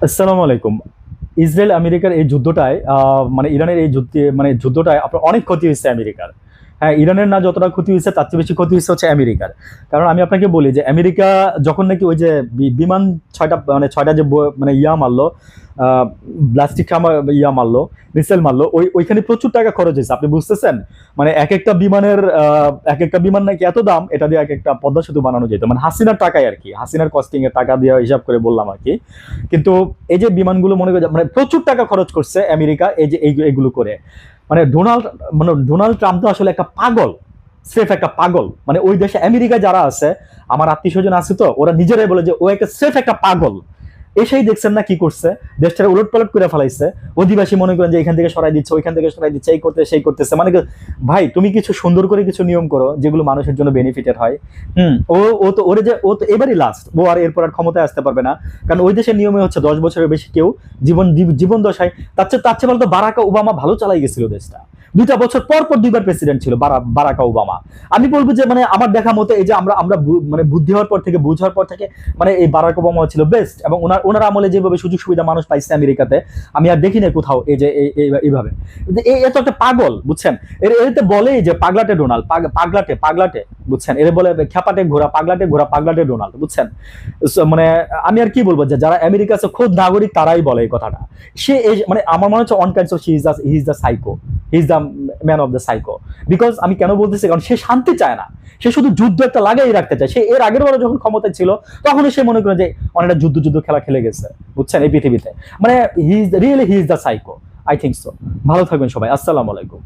আসসালামু আলাইকুম। ইসরায়েল আমেরিকার এই যুদ্ধটায় মানে ইরানের এই যুদ্ধটায় আপনার অনেক ক্ষতি হয়েছে আমেরিকার। হ্যাঁ, ইরানের না যতটা ক্ষতি হয়েছে তার চেয়ে বেশি ক্ষতি হয়েছে হচ্ছে আমেরিকার। কারণ আমি আপনাকে বলি যে আমেরিকা যখন নাকি ওই যে বিমান ৬টা মানে ৬টা যে মানে ইয়া মারলো, ব্লাস্টিক ইয়া মারলো, মিসাইল মারলো, ওইখানে প্রচুর টাকা খরচ হয়েছে। আপনি বুঝতেছেন? মানে এক একটা বিমান নাকি এত দাম, এটা দিয়ে এক একটা পদ্মা সেতু বানানো যেত। মানে হাসিনার টাকায় আর কি, হাসিনার কস্টিং এর টাকা দিয়ে হিসাব করে বললাম আর কি। কিন্তু এই যে বিমানগুলো মনে করে মানে প্রচুর টাকা খরচ করছে আমেরিকা এই যে এইগুলো করে। মানে ডোনাল্ড ট্রাম্প তো আসলে একটা পাগল, স্রেফ একটা পাগল। মানে ওই দেশে আমেরিকা যারা আছে, আমার আত্মীয় স্বজন আছে, তো ওরা নিজেরাই বলে যে ও একটা স্রেফ একটা পাগল। এসেই দেখছেন না কি করছে, দেশটা উলট পালট করে ফেলাইছে। অধিবাসী মনে করেন যে এখান থেকে সরাই দিচ্ছে, ওইখান থেকে সরাই দিচ্ছে, এই করতে সেই করতেছে। মানে ভাই তুমি কিছু সুন্দর করে কিছু নিয়ম করো যেগুলো মানুষের জন্য বেনিফিটেড হয়। ও ও তো ওরে যে ও তো এবারই লাস্ট, ও আর এরপর আর ক্ষমতায় আসতে পারবে না। কারণ ওই দেশের নিয়মে হচ্ছে 10 বছরের বেশি কেউ জীবন দশায়, তার চেয়ে বলতো বারাক ওবামা ভালো চালাই গেছিল দেশটা। 2টা বছর পর পর 2বার প্রেসিডেন্ট ছিল বারাক ওবামা। আমি বলবো যে মানে আমার দেখা মতে এই যে আমরা মানে বুদ্ধি হওয়ার পর থেকে, বুঝ হওয়ার পর থেকে, মানে এই বারাক ওবামা ছিল বেস্ট। এবং ওনার আমলে যেভাবে সুযোগ সুবিধা মানুষ পাইছে আমেরিকাতে, আমি আর দেখি না কোথাও এই যে এইভাবে। এত একটা পাগল, বুঝছেন? এতে বলে যে পাগলাটে ডোনাল্ড, পাগলাটে, বুঝছেন? এর বলে খ্যাপাটে ঘোরা, পাগলাটে ডোনাল্ড, বুঝছেন? মানে আমি আর কি বলবো, যে যারা আমেরিকা আছে খোদ নাগরিক তারাই বলে এই কথাটা। মানে আমার মনে হচ্ছে on kinds of he is the psycho, he is the man of the psycho. Because আমি কেন বলতেছি, কারণ সে শান্তি চায় না, সে শুধু যুদ্ধ একটা লাগাই রাখতে চায়। সে এর আগের বার যখন ক্ষমতায় ছিল তখনই সে মনে করে যে অনেকটা যুদ্ধ খেলা খেলে গেছে, বুঝছেন, এই পৃথিবীতে। মানে he is the psycho, I think so. ভালো থাকবেন সবাই, আসসালামু আলাইকুম।